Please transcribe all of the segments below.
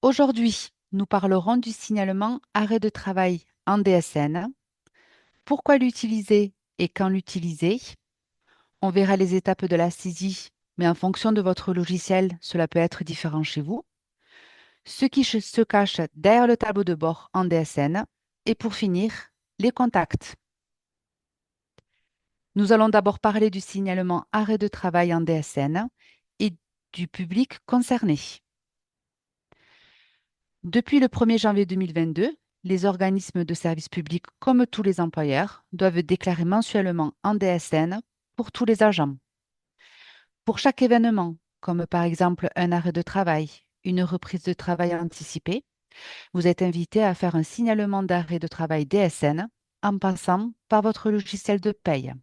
Aujourd'hui, nous parlerons du signalement arrêt de travail en DSN. Pourquoi l'utiliser et quand l'utiliser? On verra les étapes de la saisie, mais en fonction de votre logiciel, cela peut être différent chez vous. Ce qui se cache derrière le tableau de bord en DSN. Et pour finir, les contacts. Nous allons d'abord parler du signalement arrêt de travail en DSN et du public concerné. Depuis le 1er janvier 2022, les organismes de services publics, comme tous les employeurs, doivent déclarer mensuellement en DSN pour tous les agents. Pour chaque événement, comme par exemple un arrêt de travail, une reprise de travail anticipée, vous êtes invité à faire un signalement d'arrêt de travail DSN en passant par votre logiciel de paye.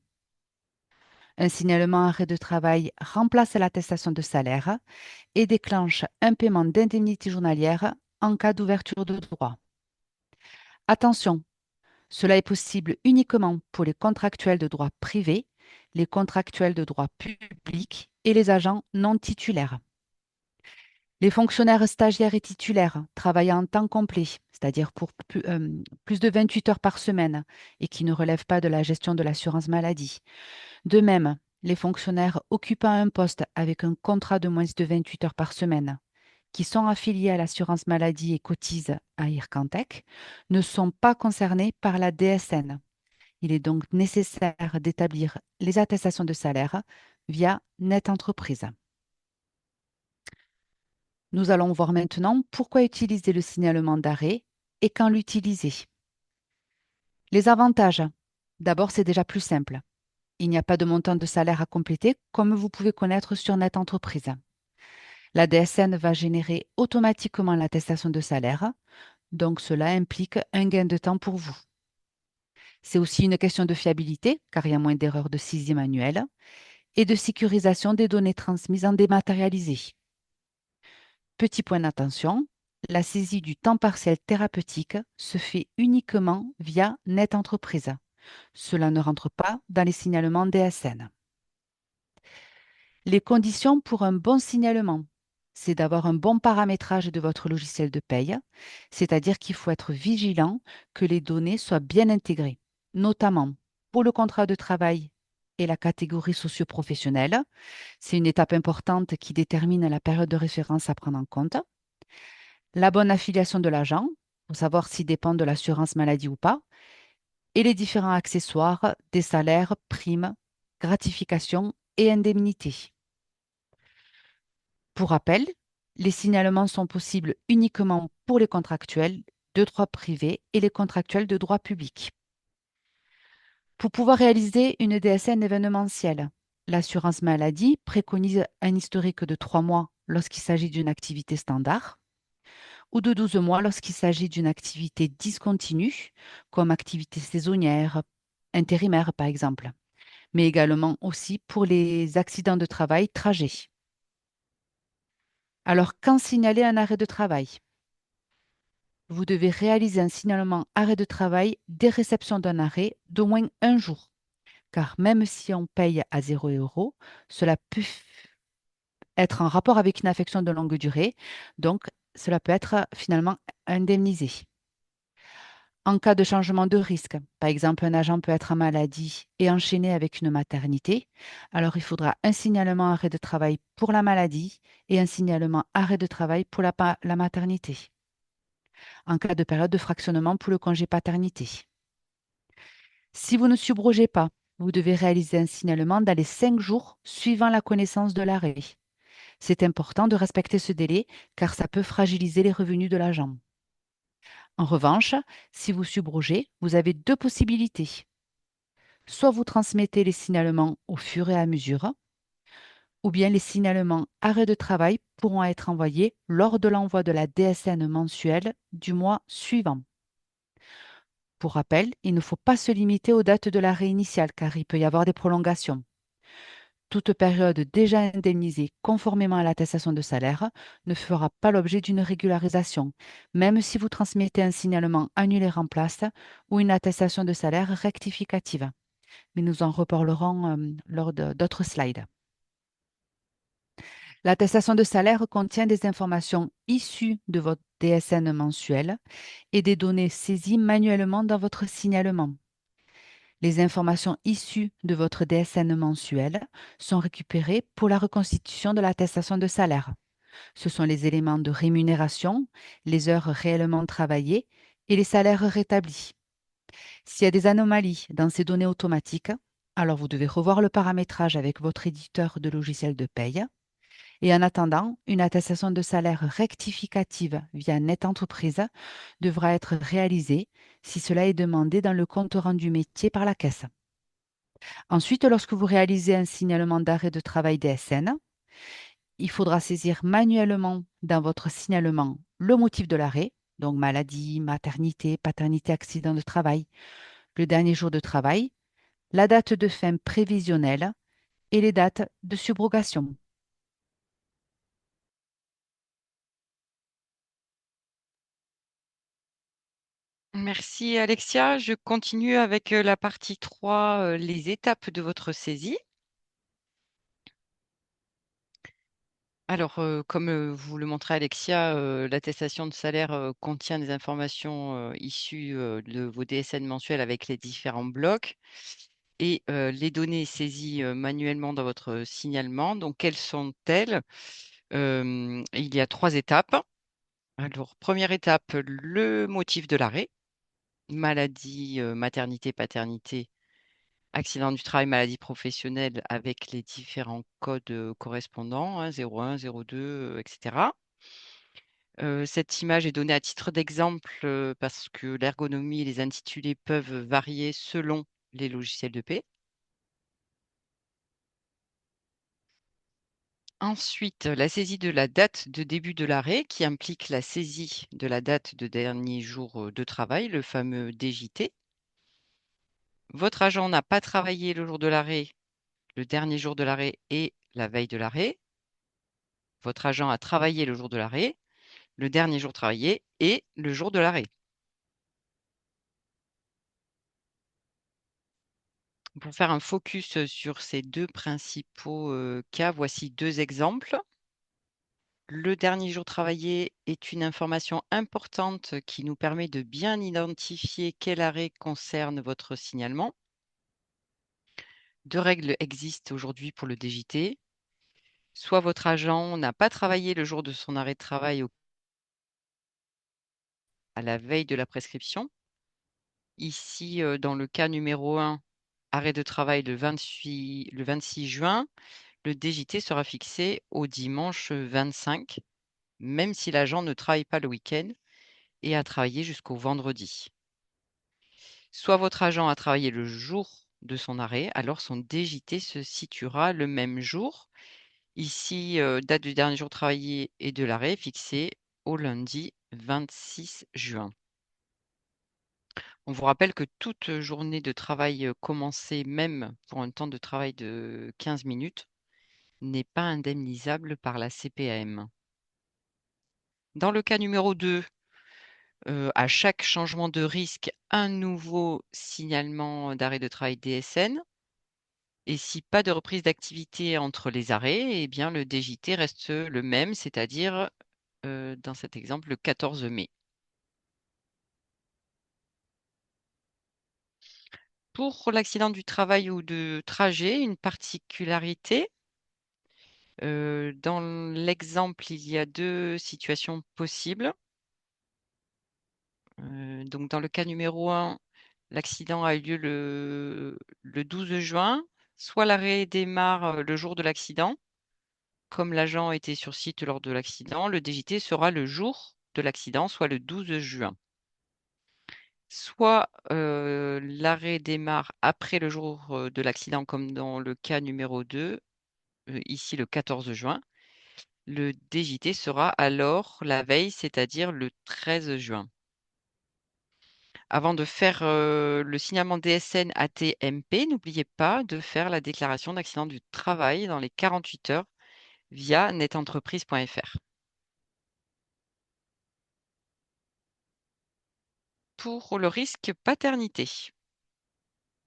Un signalement arrêt de travail remplace l'attestation de salaire et déclenche un paiement d'indemnité journalière en cas d'ouverture de droit. Attention, cela est possible uniquement pour les contractuels de droit privé, les contractuels de droit public et les agents non titulaires. Les fonctionnaires stagiaires et titulaires travaillant en temps complet, c'est-à-dire pour plus de 28 heures par semaine et qui ne relèvent pas de la gestion de l'assurance maladie. De même, les fonctionnaires occupant un poste avec un contrat de moins de 28 heures par semaine qui sont affiliés à l'assurance maladie et cotisent à Ircantec ne sont pas concernés par la DSN. Il est donc nécessaire d'établir les attestations de salaire via Net Entreprise. Nous allons voir maintenant pourquoi utiliser le signalement d'arrêt et quand l'utiliser. Les avantages. D'abord, c'est déjà plus simple. Il n'y a pas de montant de salaire à compléter comme vous pouvez connaître sur Net Entreprise. La DSN va générer automatiquement l'attestation de salaire, donc cela implique un gain de temps pour vous. C'est aussi une question de fiabilité, car il y a moins d'erreurs de saisie manuelle, et de sécurisation des données transmises en dématérialisé. Petit point d'attention, la saisie du temps partiel thérapeutique se fait uniquement via Net Entreprise. Cela ne rentre pas dans les signalements DSN. Les conditions pour un bon signalement, c'est d'avoir un bon paramétrage de votre logiciel de paye, c'est-à-dire qu'il faut être vigilant que les données soient bien intégrées, notamment pour le contrat de travail et la catégorie socio-professionnelle. C'est une étape importante qui détermine la période de référence à prendre en compte. La bonne affiliation de l'agent, pour savoir s'il dépend de l'assurance maladie ou pas, et les différents accessoires des salaires, primes, gratifications et indemnités. Pour rappel, les signalements sont possibles uniquement pour les contractuels de droit privé et les contractuels de droit public. Pour pouvoir réaliser une DSN événementielle, l'assurance maladie préconise un historique de 3 mois lorsqu'il s'agit d'une activité standard ou de 12 mois lorsqu'il s'agit d'une activité discontinue, comme activité saisonnière, intérimaire par exemple, mais également aussi pour les accidents de travail, trajets. Alors, quand signaler un arrêt de travail? Vous devez réaliser un signalement arrêt de travail dès réception d'un arrêt d'au moins un jour, car même si on paye à 0 €, cela peut être en rapport avec une affection de longue durée, donc cela peut être finalement indemnisé. En cas de changement de risque, par exemple un agent peut être en maladie et enchaîné avec une maternité, alors il faudra un signalement arrêt de travail pour la maladie et un signalement arrêt de travail pour la maternité. En cas de période de fractionnement pour le congé paternité. Si vous ne subrogez pas, vous devez réaliser un signalement dans les 5 jours suivant la connaissance de l'arrêt. C'est important de respecter ce délai car ça peut fragiliser les revenus de l'agent. En revanche, si vous subrogez, vous avez deux possibilités. Soit vous transmettez les signalements au fur et à mesure, ou bien les signalements arrêt de travail pourront être envoyés lors de l'envoi de la DSN mensuelle du mois suivant. Pour rappel, il ne faut pas se limiter aux dates de l'arrêt initial car il peut y avoir des prolongations. Toute période déjà indemnisée conformément à l'attestation de salaire ne fera pas l'objet d'une régularisation, même si vous transmettez un signalement annulaire en place ou une attestation de salaire rectificative. Mais nous en reparlerons lors d'autres slides. L'attestation de salaire contient des informations issues de votre DSN mensuel et des données saisies manuellement dans votre signalement. Les informations issues de votre DSN mensuel sont récupérées pour la reconstitution de l'attestation de salaire. Ce sont les éléments de rémunération, les heures réellement travaillées et les salaires rétablis. S'il y a des anomalies dans ces données automatiques, alors vous devez revoir le paramétrage avec votre éditeur de logiciel de paye. Et en attendant, une attestation de salaire rectificative via Net Entreprise devra être réalisée si cela est demandé dans le compte rendu métier par la caisse. Ensuite, lorsque vous réalisez un signalement d'arrêt de travail DSN, il faudra saisir manuellement dans votre signalement le motif de l'arrêt, donc maladie, maternité, paternité, accident de travail, le dernier jour de travail, la date de fin prévisionnelle et les dates de subrogation. Merci Alexia. Je continue avec la partie 3, les étapes de votre saisie. Alors, comme vous le montrez Alexia, l'attestation de salaire contient des informations issues de vos DSN mensuels avec les différents blocs et les données saisies manuellement dans votre signalement. Donc, quelles sont-elles? Il y a 3 étapes. Alors, première étape, le motif de l'arrêt, maladie, maternité, paternité, accident du travail, maladie professionnelle avec les différents codes correspondants, hein, 01, 02, etc. Cette image est donnée à titre d'exemple parce que l'ergonomie et les intitulés peuvent varier selon les logiciels de paie. Ensuite, la saisie de la date de début de l'arrêt qui implique la saisie de la date de dernier jour de travail, le fameux DJT. Votre agent n'a pas travaillé le jour de l'arrêt, le dernier jour de l'arrêt et la veille de l'arrêt. Votre agent a travaillé le jour de l'arrêt, le dernier jour travaillé et le jour de l'arrêt. Pour faire un focus sur ces 2 principaux cas, voici 2 exemples. Le dernier jour travaillé est une information importante qui nous permet de bien identifier quel arrêt concerne votre signalement. 2 règles existent aujourd'hui pour le DJT. Soit votre agent n'a pas travaillé le jour de son arrêt de travail à la veille de la prescription. Ici, dans le cas numéro 1, arrêt de travail le 26 juin, le DJT sera fixé au dimanche 25, même si l'agent ne travaille pas le week-end et a travaillé jusqu'au vendredi. Soit votre agent a travaillé le jour de son arrêt, alors son DJT se situera le même jour. Ici, date du dernier jour travaillé et de l'arrêt fixée au lundi 26 juin. On vous rappelle que toute journée de travail commencée, même pour un temps de travail de 15 minutes, n'est pas indemnisable par la CPAM. Dans le cas numéro 2, à chaque changement de risque, un nouveau signalement d'arrêt de travail DSN. Et si pas de reprise d'activité entre les arrêts, eh bien le DJT reste le même, c'est-à-dire, dans cet exemple, le 14 mai. Pour l'accident du travail ou de trajet, une particularité, dans l'exemple, il y a 2 situations possibles. Donc dans le cas numéro 1, l'accident a eu lieu le 12 juin. Soit l'arrêt démarre, le jour de l'accident, comme l'agent était sur site lors de l'accident, le DJT sera le jour de l'accident, soit le 12 juin. Soit, l'arrêt démarre après le jour, de l'accident, comme dans le cas numéro 2, ici le 14 juin. Le DJT sera alors la veille, c'est-à-dire le 13 juin. Avant de faire, le signalement DSN AT-MP, n'oubliez pas de faire la déclaration d'accident du travail dans les 48 heures via netentreprise.fr. Pour le risque paternité,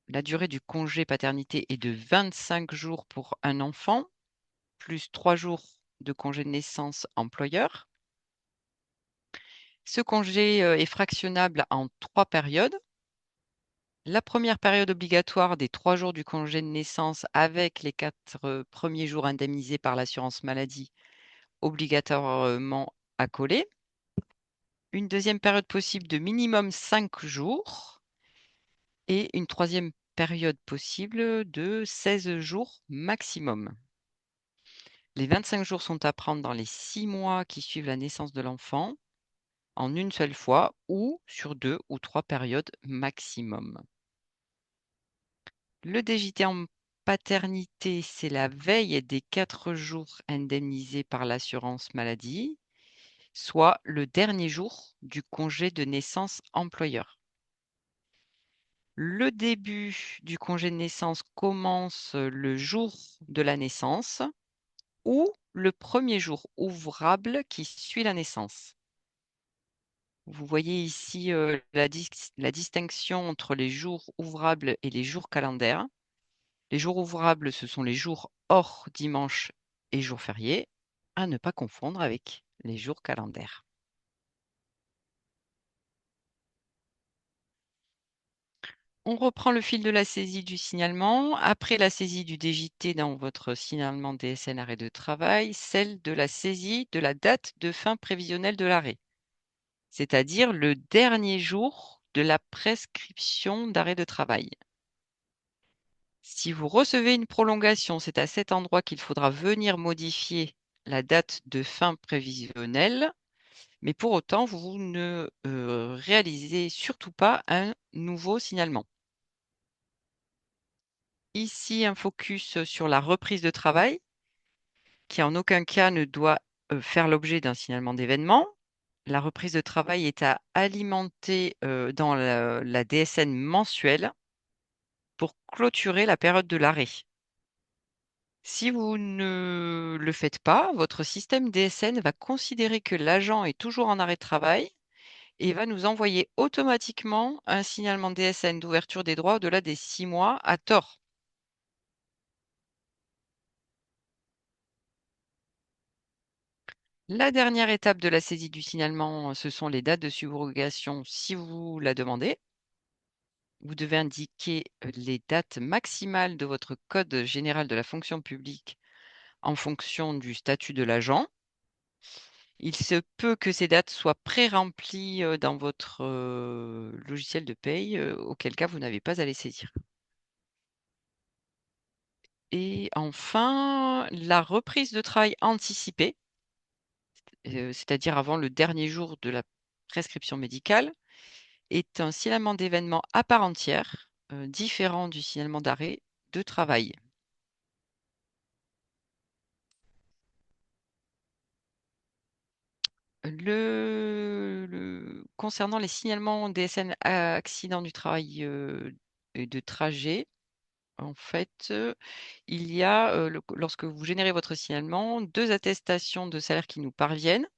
la durée du congé paternité est de 25 jours pour un enfant, plus 3 jours de congé de naissance employeur. Ce congé est fractionnable en 3 périodes. La première période obligatoire des 3 jours du congé de naissance avec les 4 premiers jours indemnisés par l'assurance maladie obligatoirement accolés. Une deuxième période possible de minimum 5 jours et une troisième période possible de 16 jours maximum. Les 25 jours sont à prendre dans les 6 mois qui suivent la naissance de l'enfant, en une seule fois ou sur 2 ou 3 périodes maximum. Le DJT en paternité, c'est la veille des 4 jours indemnisés par l'assurance maladie, soit le dernier jour du congé de naissance employeur. Le début du congé de naissance commence le jour de la naissance ou le premier jour ouvrable qui suit la naissance. Vous voyez ici la distinction entre les jours ouvrables et les jours calendaires. Les jours ouvrables, ce sont les jours hors dimanche et jours fériés, à ne pas confondre avec les jours calendaires. On reprend le fil de la saisie du signalement. Après la saisie du DJT dans votre signalement DSN arrêt de travail, celle de la saisie de la date de fin prévisionnelle de l'arrêt, c'est-à-dire le dernier jour de la prescription d'arrêt de travail. Si vous recevez une prolongation, c'est à cet endroit qu'il faudra venir modifier la date de fin prévisionnelle, mais pour autant, vous ne réalisez surtout pas un nouveau signalement. Ici, un focus sur la reprise de travail, qui en aucun cas ne doit faire l'objet d'un signalement d'événement. La reprise de travail est à alimenter dans la DSN mensuelle pour clôturer la période de l'arrêt. Si vous ne le faites pas, votre système DSN va considérer que l'agent est toujours en arrêt de travail et va nous envoyer automatiquement un signalement DSN d'ouverture des droits au-delà des 6 mois à tort. La dernière étape de la saisie du signalement, ce sont les dates de subrogation si vous la demandez. Vous devez indiquer les dates maximales de votre code général de la fonction publique en fonction du statut de l'agent. Il se peut que ces dates soient pré-remplies dans votre logiciel de paye, auquel cas vous n'avez pas à les saisir. Et enfin, la reprise de travail anticipée, c'est-à-dire avant le dernier jour de la prescription médicale, est un signalement d'événement à part entière, différent du signalement d'arrêt de travail. Concernant les signalements DSN accident du travail et de trajet, en fait, il y a, lorsque vous générez votre signalement, 2 attestations de salaire qui nous parviennent.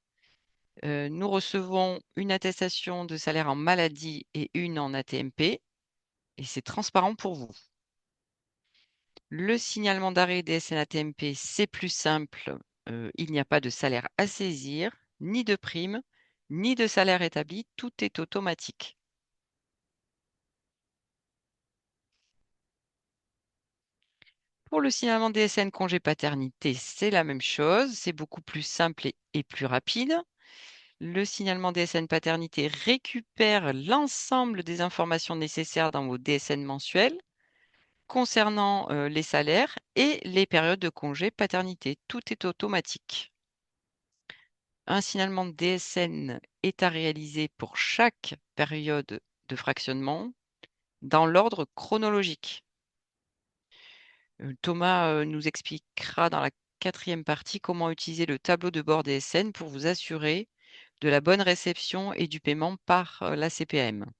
Nous recevons une attestation de salaire en maladie et une en AT-MP et c'est transparent pour vous. Le signalement d'arrêt DSN AT-MP, c'est plus simple, il n'y a pas de salaire à saisir, ni de prime, ni de salaire établi, tout est automatique. Pour le signalement DSN congé paternité, c'est la même chose, c'est beaucoup plus simple et plus rapide. Le signalement DSN paternité récupère l'ensemble des informations nécessaires dans vos DSN mensuels concernant les salaires et les périodes de congé paternité. Tout est automatique. Un signalement de DSN est à réaliser pour chaque période de fractionnement dans l'ordre chronologique. Thomas nous expliquera dans la 4e partie comment utiliser le tableau de bord DSN pour vous assurer de la bonne réception et du paiement par la CPAM.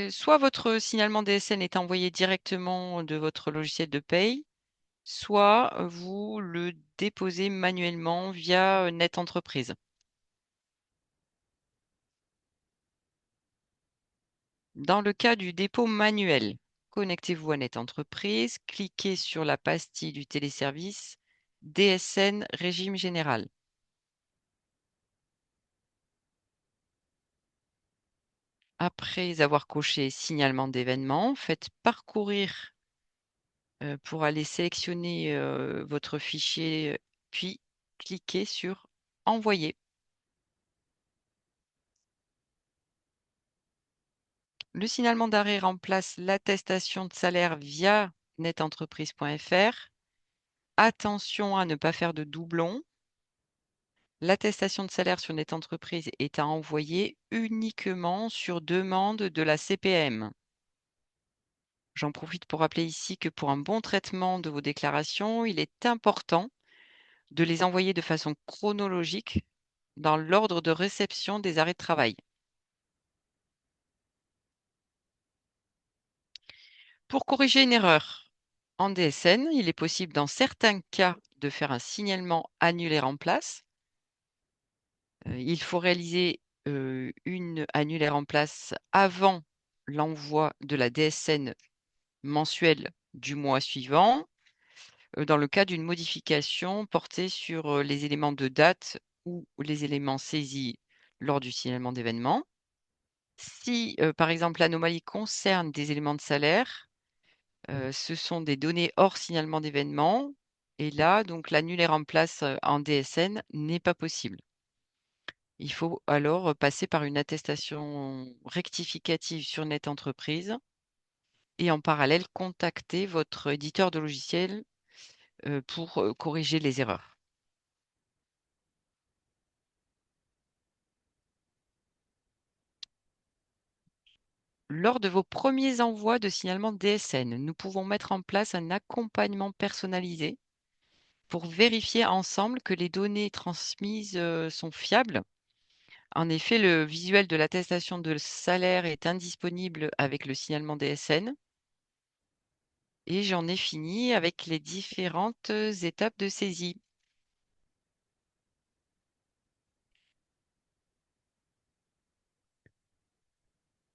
Soit votre signalement DSN est envoyé directement de votre logiciel de paye, soit vous le déposez manuellement via Net Entreprise. Dans le cas du dépôt manuel, connectez-vous à Net Entreprise, cliquez sur la pastille du téléservice DSN régime général. Après avoir coché signalement d'événement, faites parcourir pour aller sélectionner votre fichier, puis cliquez sur Envoyer. Le signalement d'arrêt remplace l'attestation de salaire via netentreprise.fr. Attention à ne pas faire de doublons. L'attestation de salaire sur NetEntreprise est à envoyer uniquement sur demande de la CPM. J'en profite pour rappeler ici que pour un bon traitement de vos déclarations, il est important de les envoyer de façon chronologique dans l'ordre de réception des arrêts de travail. Pour corriger une erreur en DSN, il est possible dans certains cas de faire un signalement annulaire en place. Il faut réaliser une annulaire en place avant l'envoi de la DSN mensuelle du mois suivant, dans le cas d'une modification portée sur les éléments de date ou les éléments saisis lors du signalement d'événement. Si, par exemple, l'anomalie concerne des éléments de salaire, ce sont des données hors signalement d'événement et là, donc l'annulaire en place, en DSN n'est pas possible. Il faut alors passer par une attestation rectificative sur NetEntreprise et en parallèle contacter votre éditeur de logiciel, pour, corriger les erreurs. Lors de vos premiers envois de signalement DSN, nous pouvons mettre en place un accompagnement personnalisé pour vérifier ensemble que les données transmises, sont fiables. En effet, le visuel de l'attestation de salaire est indisponible avec le signalement DSN et j'en ai fini avec les différentes étapes de saisie.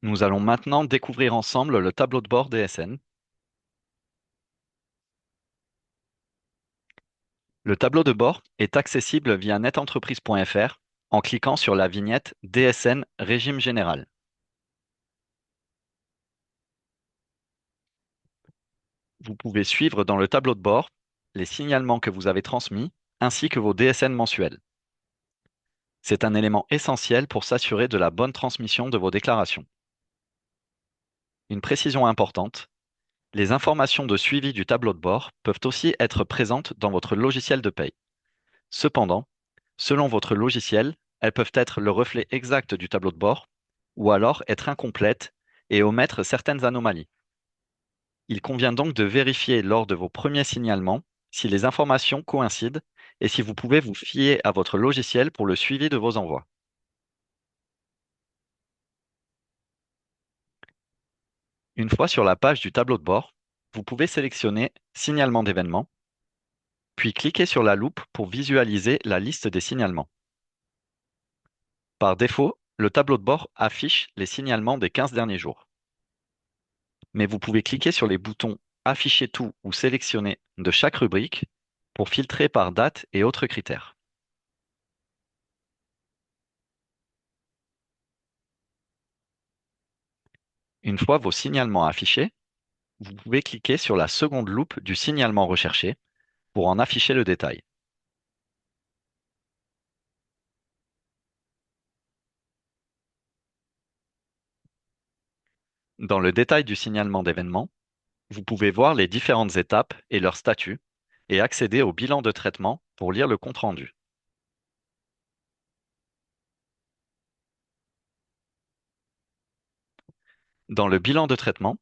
Nous allons maintenant découvrir ensemble le tableau de bord DSN. Le tableau de bord est accessible via netentreprise.fr en cliquant sur la vignette DSN régime général. Vous pouvez suivre dans le tableau de bord les signalements que vous avez transmis ainsi que vos DSN mensuels. C'est un élément essentiel pour s'assurer de la bonne transmission de vos déclarations. Une précision importante, les informations de suivi du tableau de bord peuvent aussi être présentes dans votre logiciel de paye. Cependant, selon votre logiciel, elles peuvent être le reflet exact du tableau de bord ou alors être incomplètes et omettre certaines anomalies. Il convient donc de vérifier lors de vos premiers signalements si les informations coïncident et si vous pouvez vous fier à votre logiciel pour le suivi de vos envois. Une fois sur la page du tableau de bord, vous pouvez sélectionner Signalement d'événements, puis cliquer sur la loupe pour visualiser la liste des signalements. Par défaut, le tableau de bord affiche les signalements des 15 derniers jours. Mais vous pouvez cliquer sur les boutons Afficher tout ou Sélectionner de chaque rubrique pour filtrer par date et autres critères. Une fois vos signalements affichés, vous pouvez cliquer sur la seconde loupe du signalement recherché pour en afficher le détail. Dans le détail du signalement d'événement, vous pouvez voir les différentes étapes et leur statut et accéder au bilan de traitement pour lire le compte-rendu. Dans le bilan de traitement,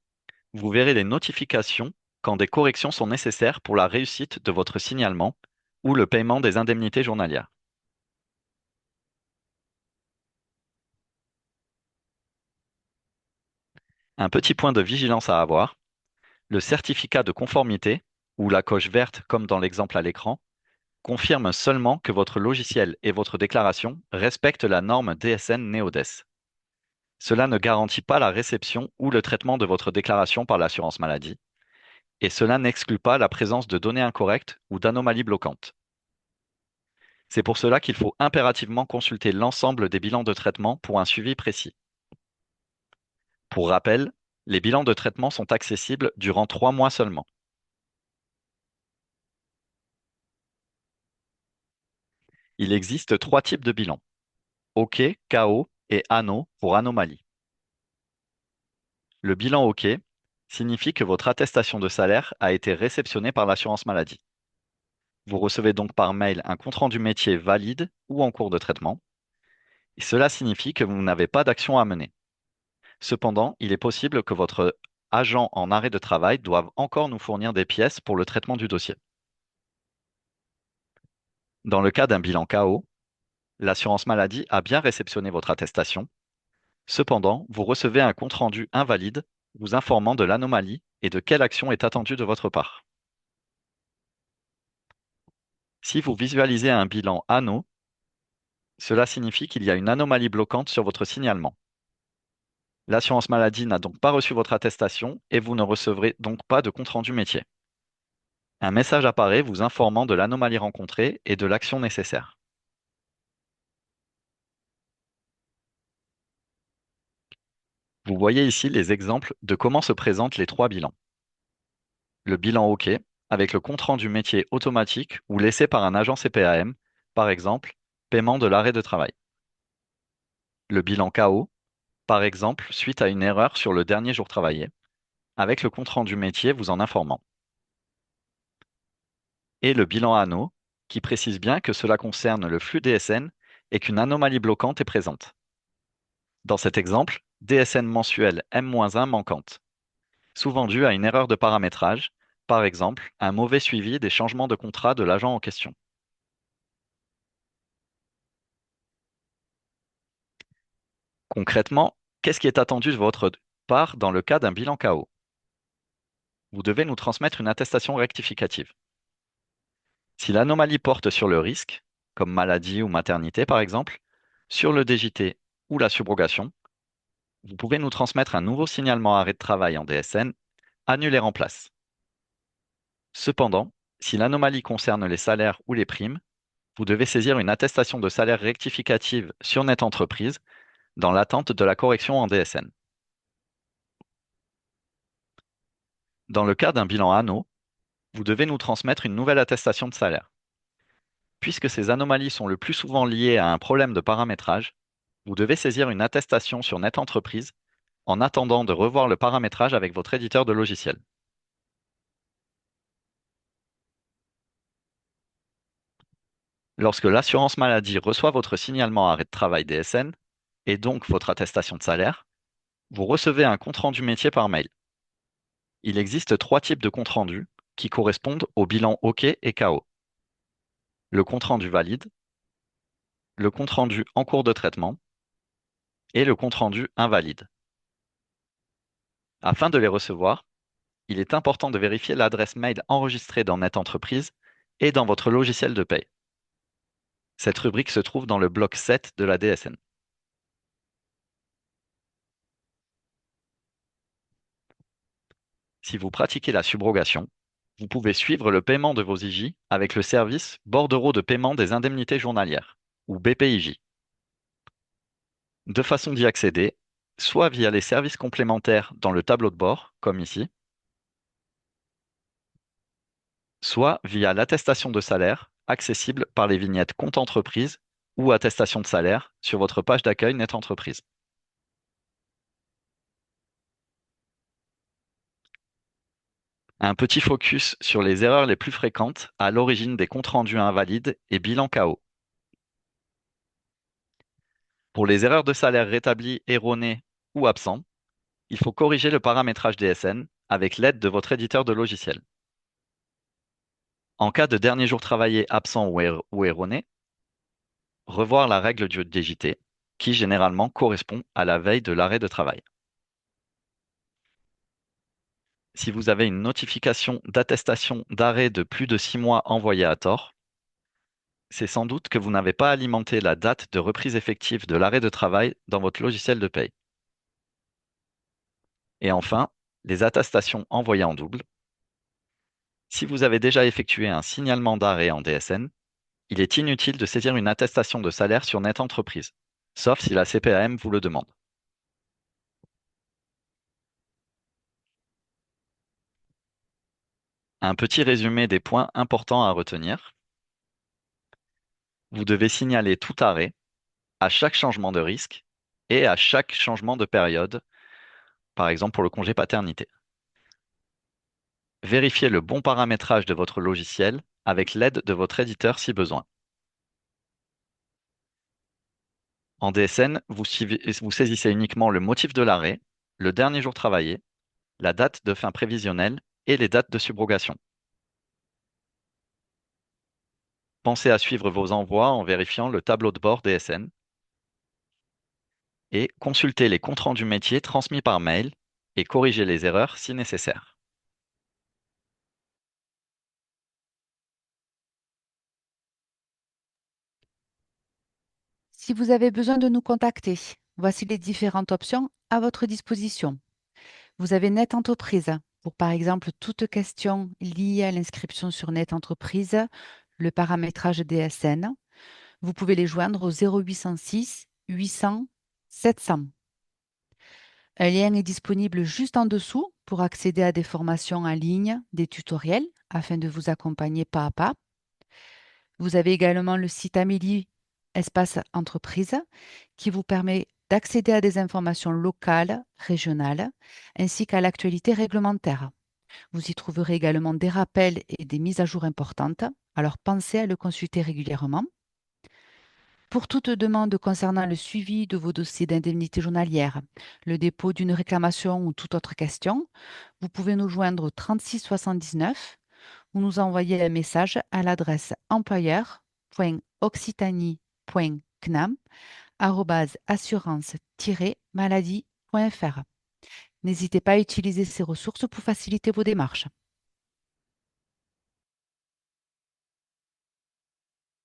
vous verrez les notifications quand des corrections sont nécessaires pour la réussite de votre signalement ou le paiement des indemnités journalières. Un petit point de vigilance à avoir, le certificat de conformité, ou la coche verte comme dans l'exemple à l'écran, confirme seulement que votre logiciel et votre déclaration respectent la norme DSN NeoDes. Cela ne garantit pas la réception ou le traitement de votre déclaration par l'assurance maladie, et cela n'exclut pas la présence de données incorrectes ou d'anomalies bloquantes. C'est pour cela qu'il faut impérativement consulter l'ensemble des bilans de traitement pour un suivi précis. Pour rappel, les bilans de traitement sont accessibles durant 3 mois seulement. Il existe 3 types de bilans: OK, KO et ANO pour anomalie. Le bilan OK signifie que votre attestation de salaire a été réceptionnée par l'assurance maladie. Vous recevez donc par mail un compte-rendu métier valide ou en cours de traitement, et cela signifie que vous n'avez pas d'action à mener. Cependant, il est possible que votre agent en arrêt de travail doive encore nous fournir des pièces pour le traitement du dossier. Dans le cas d'un bilan KO, l'assurance maladie a bien réceptionné votre attestation. Cependant, vous recevez un compte-rendu invalide vous informant de l'anomalie et de quelle action est attendue de votre part. Si vous visualisez un bilan ANO, cela signifie qu'il y a une anomalie bloquante sur votre signalement. L'assurance maladie n'a donc pas reçu votre attestation et vous ne recevrez donc pas de compte-rendu métier. Un message apparaît vous informant de l'anomalie rencontrée et de l'action nécessaire. Vous voyez ici les exemples de comment se présentent les 3 bilans. Le bilan OK, avec le compte-rendu métier automatique ou laissé par un agent CPAM, par exemple, paiement de l'arrêt de travail. Le bilan KO, par exemple, suite à une erreur sur le dernier jour travaillé, avec le compte-rendu métier vous en informant. Et le bilan ANO, qui précise bien que cela concerne le flux DSN et qu'une anomalie bloquante est présente. Dans cet exemple, DSN mensuel M-1 manquante, souvent due à une erreur de paramétrage, par exemple un mauvais suivi des changements de contrat de l'agent en question. Concrètement, qu'est-ce qui est attendu de votre part dans le cas d'un bilan KO? Vous devez nous transmettre une attestation rectificative. Si l'anomalie porte sur le risque, comme maladie ou maternité par exemple, sur le DJT ou la subrogation, vous pouvez nous transmettre un nouveau signalement arrêt de travail en DSN, annulé en place. Cependant, si l'anomalie concerne les salaires ou les primes, vous devez saisir une attestation de salaire rectificative sur Net Entreprise dans l'attente de la correction en DSN. Dans le cas d'un bilan anneau, vous devez nous transmettre une nouvelle attestation de salaire. Puisque ces anomalies sont le plus souvent liées à un problème de paramétrage, vous devez saisir une attestation sur Net Entreprise en attendant de revoir le paramétrage avec votre éditeur de logiciel. Lorsque l'assurance maladie reçoit votre signalement arrêt de travail DSN, et donc votre attestation de salaire, vous recevez un compte-rendu métier par mail. Il existe 3 types de compte-rendus qui correspondent au bilan OK et KO. Le compte-rendu valide, le compte-rendu en cours de traitement et le compte-rendu invalide. Afin de les recevoir, il est important de vérifier l'adresse mail enregistrée dans Net Entreprise et dans votre logiciel de paie. Cette rubrique se trouve dans le bloc 7 de la DSN. Si vous pratiquez la subrogation, vous pouvez suivre le paiement de vos IJ avec le service Bordereau de paiement des indemnités journalières, ou BPIJ. Deux façons d'y accéder, soit via les services complémentaires dans le tableau de bord, comme ici, soit via l'attestation de salaire, accessible par les vignettes compte entreprise ou attestation de salaire sur votre page d'accueil Net Entreprise. Un petit focus sur les erreurs les plus fréquentes à l'origine des comptes rendus invalides et bilan KO. Pour les erreurs de salaire rétablies, erronées ou absents, il faut corriger le paramétrage DSN avec l'aide de votre éditeur de logiciel. En cas de dernier jour travaillé absent ou erroné, revoir la règle du DJT, qui généralement correspond à la veille de l'arrêt de travail. Si vous avez une notification d'attestation d'arrêt de plus de 6 mois envoyée à tort, c'est sans doute que vous n'avez pas alimenté la date de reprise effective de l'arrêt de travail dans votre logiciel de paye. Et enfin, les attestations envoyées en double. Si vous avez déjà effectué un signalement d'arrêt en DSN, il est inutile de saisir une attestation de salaire sur Net Entreprise, sauf si la CPAM vous le demande. Un petit résumé des points importants à retenir. Vous devez signaler tout arrêt à chaque changement de risque et à chaque changement de période, par exemple pour le congé paternité. Vérifiez le bon paramétrage de votre logiciel avec l'aide de votre éditeur si besoin. En DSN, vous saisissez uniquement le motif de l'arrêt, le dernier jour travaillé, la date de fin prévisionnelle et les dates de subrogation. Pensez à suivre vos envois en vérifiant le tableau de bord DSN et consultez les comptes rendus métiers transmis par mail et corrigez les erreurs si nécessaire. Si vous avez besoin de nous contacter, voici les différentes options à votre disposition. Vous avez Net Entreprise pour, par exemple, toute question liée à l'inscription sur Net Entreprise, le paramétrage DSN. Vous pouvez les joindre au 0806 800 700. Un lien est disponible juste en dessous pour accéder à des formations en ligne, des tutoriels afin de vous accompagner pas à pas. Vous avez également le site Amélie Espace Entreprise qui vous permet d'accéder à des informations locales, régionales, ainsi qu'à l'actualité réglementaire. Vous y trouverez également des rappels et des mises à jour importantes, alors pensez à le consulter régulièrement. Pour toute demande concernant le suivi de vos dossiers d'indemnité journalière, le dépôt d'une réclamation ou toute autre question, vous pouvez nous joindre au 36 79 ou nous envoyer un message à l'adresse employeur.occitanie.cnam@assurance-maladie.fr. N'hésitez pas à utiliser ces ressources pour faciliter vos démarches.